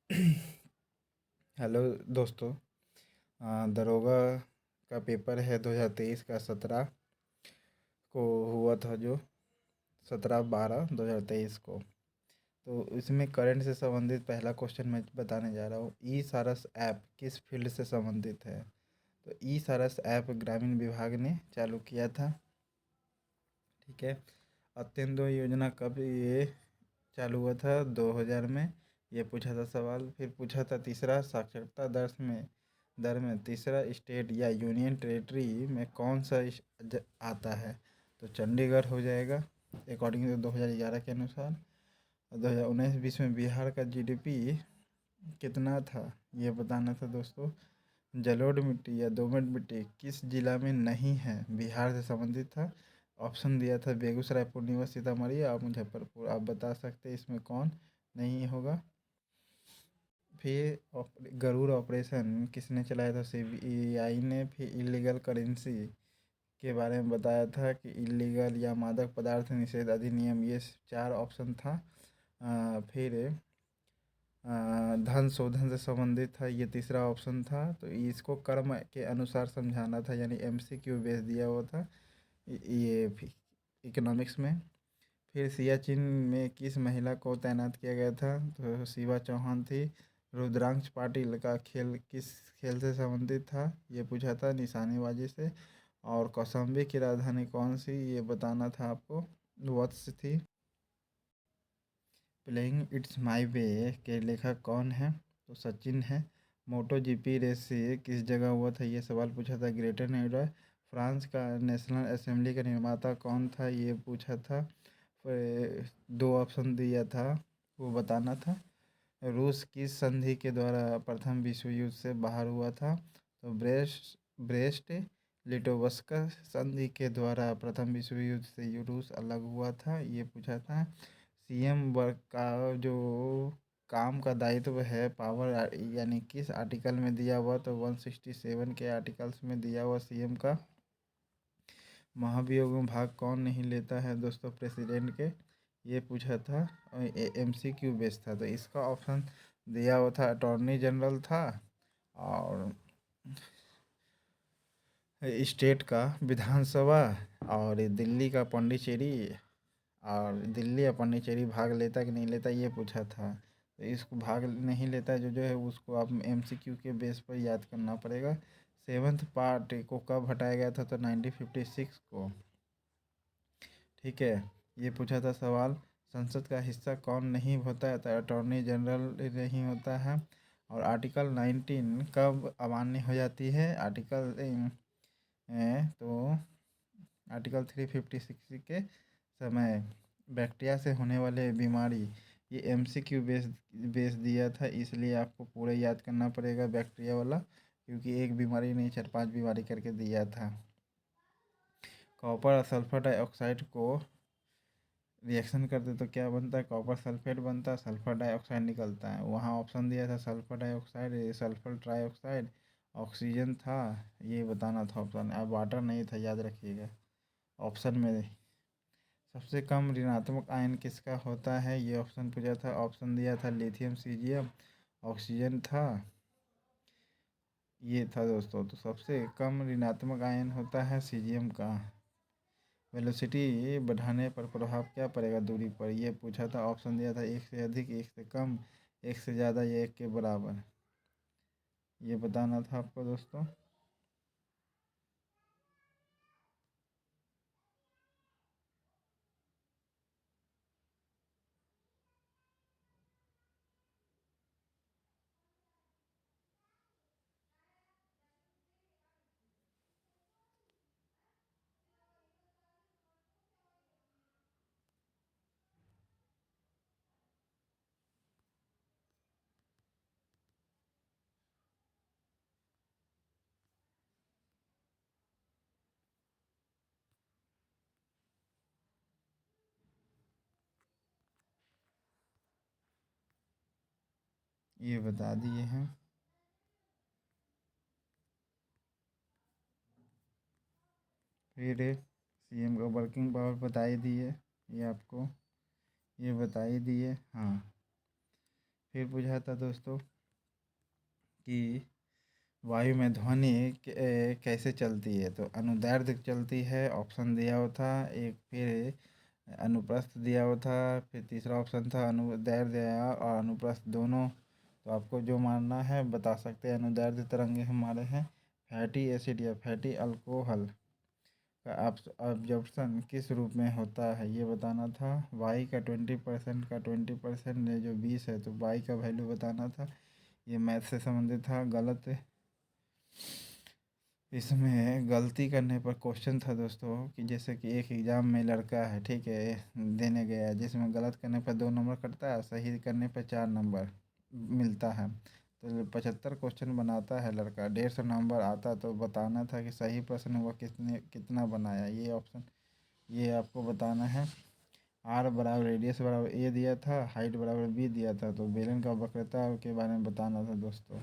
Hello दोस्तों। दरोगा का पेपर है 2023 का 17 को हुआ था, जो 17/12/2023 को। तो इसमें करंट से संबंधित पहला क्वेश्चन मैं बताने जा रहा हूँ। ई सारस ऐप किस फील्ड से संबंधित है? तो ई सारस ऐप ग्रामीण विभाग ने चालू किया था। ठीक है। अत्यंत योजना कब ये चालू हुआ था? 2000 में। ये पूछा था सवाल। फिर पूछा था तीसरा, साक्षरता दर में तीसरा स्टेट या यूनियन टेरिटरी में कौन सा आता है? तो चंडीगढ़ हो जाएगा अकॉर्डिंग टू 2011 के अनुसार। 2019-20 में बिहार का जीडीपी कितना था, ये बताना था दोस्तों। जलोढ़ मिट्टी या दोमट मिट्टी किस जिला में नहीं है? बिहार से संबंधित था। ऑप्शन दिया था बेगूसराय, पूर्णिया, सीतामढ़ी और मुजफ्फरपुर। आप बता सकते हैं इसमें कौन नहीं होगा। फिर गरुड़ ऑपरेशन किसने चलाया था? सीबीआई ने। फिर इलीगल करेंसी के बारे में बताया था कि इलीगल या मादक पदार्थ निषेध अधिनियम, ये 4 ऑप्शन था। फिर धन शोधन से संबंधित था, ये तीसरा ऑप्शन था। तो इसको कर्म के अनुसार समझाना था, यानी एमसीक्यू बेस दिया हुआ था ये इकोनॉमिक्स में। फिर सियाचिन में किस महिला को तैनात किया गया था? तो शिवा चौहान थी। रुद्रांश पाटिल का खेल किस खेल से संबंधित था? ये पूछा था निशानेबाजी से। और कौशाम्बी की राजधानी कौन सी, ये बताना था आपको। वत्स थी। प्लेइंग इट्स माई वे के लेखक कौन है? तो सचिन है। मोटो जीपी रेस से किस जगह हुआ था, ये सवाल पूछा था ग्रेटर नोएडा। फ्रांस का नेशनल असेंबली का निर्माता कौन था, ये पूछा था। फिर 2 ऑप्शन दिया था, वो बताना था। रूस किस संधि के द्वारा प्रथम विश्व युद्ध से बाहर हुआ था? तो ब्रेस्ट लिटोवस्क संधि के द्वारा प्रथम विश्व युद्ध से रूस अलग हुआ था, ये पूछा था। सीएम वर्ग का जो काम का दायित्व है, पावर, यानी किस आर्टिकल में दिया हुआ? तो 167 के आर्टिकल्स में दिया हुआ सीएम का। महाभियोग में भाग कौन नहीं लेता है दोस्तों प्रेसिडेंट के, ये पूछा था। एमसीक्यू बेस्ड था, तो इसका ऑप्शन दिया हुआ था अटॉर्नी जनरल था। और स्टेट का विधानसभा, और दिल्ली का पौंडीचेरी। और दिल्ली या पौंडीचेरी भाग लेता कि नहीं लेता, ये पूछा था। तो इसको भाग नहीं लेता, जो है उसको आप एमसीक्यू के बेस पर याद करना पड़ेगा। 7th पार्ट को कब हटाया गया था? तो 1956 को। ठीक है। ये पूछा था सवाल। संसद का हिस्सा कौन नहीं होता है? तो अटॉर्नी जनरल नहीं होता है। और आर्टिकल 19 कब अमान्य हो जाती है? तो आर्टिकल 356 के समय। बैक्टीरिया से होने वाले बीमारी, ये एमसीक्यू बेस दिया था, इसलिए आपको पूरा याद करना पड़ेगा बैक्टीरिया वाला, क्योंकि एक बीमारी नहीं 4-5 बीमारी करके दिया था। कॉपर और सल्फर डाइऑक्साइड को रिएक्शन करते तो क्या बनता है? कॉपर सल्फेट बनता है, सल्फर डाइऑक्साइड निकलता है। वहाँ ऑप्शन दिया था sulphur dioxide, sulphur trioxide, oxygen था, ये बताना था ऑप्शन। अब वाटर नहीं था, याद रखिएगा। ऑप्शन में सबसे कम ऋणात्मक आयन किसका होता है, ये ऑप्शन पूछा था। ऑप्शन दिया था लिथियम, सीजियम, ऑक्सीजन था, ये था दोस्तों। तो सबसे कम ऋणात्मक आयन होता है सीजियम का। वेलोसिटी बढ़ाने पर प्रभाव क्या पड़ेगा दूरी पर, यह पूछा था। ऑप्शन दिया था 1 से अधिक, 1 से कम, 1 से ज़्यादा या 1 के बराबर, ये बताना था आपको दोस्तों। ये बता दिए हैं। फिर सीएम का वर्किंग पावर बता ही दिए, ये आपको ये बता ही दिए। हाँ, फिर पूछा था दोस्तों कि वायु में ध्वनि कैसे चलती है, तो अनुदैर्ध्य चलती है, ऑप्शन दिया हुआ था एक। फिर अनुप्रस्थ दिया हुआ था, फिर तीसरा ऑप्शन था अनुदैर्ध्य और अनुप्रस्थ दोनों। तो आपको जो मानना है बता सकते हैं। अनुदैर्ध्य तरंगे हमारे हैं फैटी एसिड या फैटी अल्कोहल का ऑब्जॉर्प्शन किस रूप में होता है ये बताना था। वाई का 20% का 20% जो 20 है, तो वाई का वैल्यू बताना था। ये मैथ से संबंधित था। गलत इसमें गलती करने पर क्वेश्चन था दोस्तों कि जैसे कि एक एग्ज़ाम में लड़का है, ठीक है, देने गया है, जिसमें गलत करने पर 2 नंबर कटता है, सही करने पर 4 नंबर मिलता है। तो 75 क्वेश्चन बनाता है लड़का, 150 नंबर आता, तो बताना था कि सही प्रश्न वह कितना बनाया। ये ऑप्शन ये आपको बताना है। आर बराबर रेडियस बराबर ए दिया था, हाइट बराबर बी दिया था, तो बेलन का वक्रता के बारे में बताना था दोस्तों।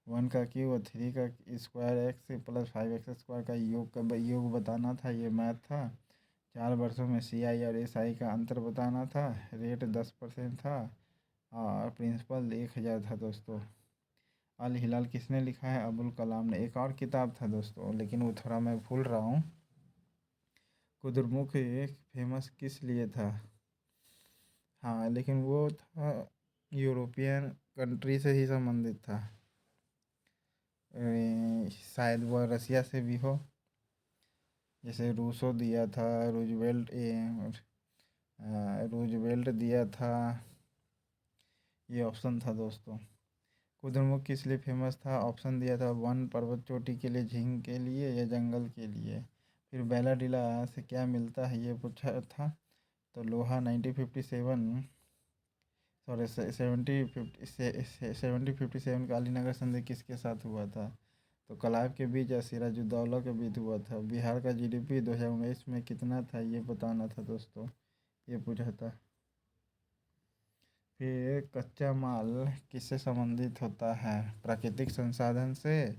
1 का क्यूब और 3 का स्क्वायर एक्स प्लस 5x² का योग बताना था। ये मैथ था। 4 वर्षों में CI और SI का अंतर बताना था। रेट 10% था और प्रिंसिपल 1000 था दोस्तों। अल हिलाल किसने लिखा है? अबुल कलाम ने। एक और किताब था दोस्तों, लेकिन वो थोड़ा मैं भूल रहा हूँ। कुद्रमुख एक फेमस किस लिए था? हाँ, लेकिन वो था यूरोपियन कंट्री से ही संबंधित था। शायद वह रसिया से भी हो, जैसे रूसो दिया था, रूजवेल्ट दिया था। ये ऑप्शन था दोस्तों। कुद्रमुख किस लिए फेमस था? ऑप्शन दिया था वन पर्वत चोटी के लिए, झींग के लिए या जंगल के लिए। फिर बैलाडीला से क्या मिलता है ये पूछा था। तो लोहा 1957 सॉरी 1757 का अलीनगर संधि किसके साथ हुआ था? तो कलाब के बीच या सिराजुद्दौला के बीच हुआ था। बिहार का GDP 2019 में कितना था ये बताना था दोस्तों। ये पूछा था। फिर कच्चा माल किससे संबंधित होता है? प्राकृतिक संसाधन से,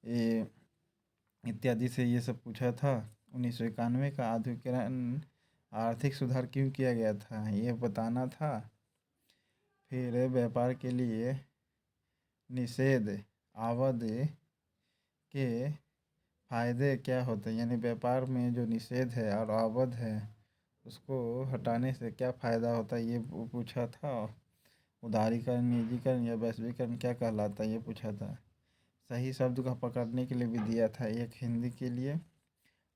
ये इत्यादि से, ये सब पूछा था। 1991 का आधुनिकीकरण आर्थिक सुधार क्यों किया गया था ये बताना था। फिर व्यापार के लिए निषेध आवध के फायदे क्या होते हैं, यानी व्यापार में जो निषेध है और आवध है उसको हटाने से क्या फ़ायदा होता है ये पूछा था। उदारीकरण, निजीकरण या वैश्वीकरण क्या कहलाता है ये पूछा था। सही शब्द का पकड़ने के लिए भी दिया था, एक हिंदी के लिए,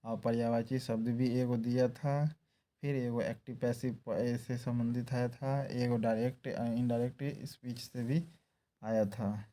और पर्यायवाची शब्द भी एगो दिया था। फिर एगो एक्टिव पैसिव से संबंधित आया था, एगो डायरेक्ट इनडायरेक्ट स्पीच से भी आया था।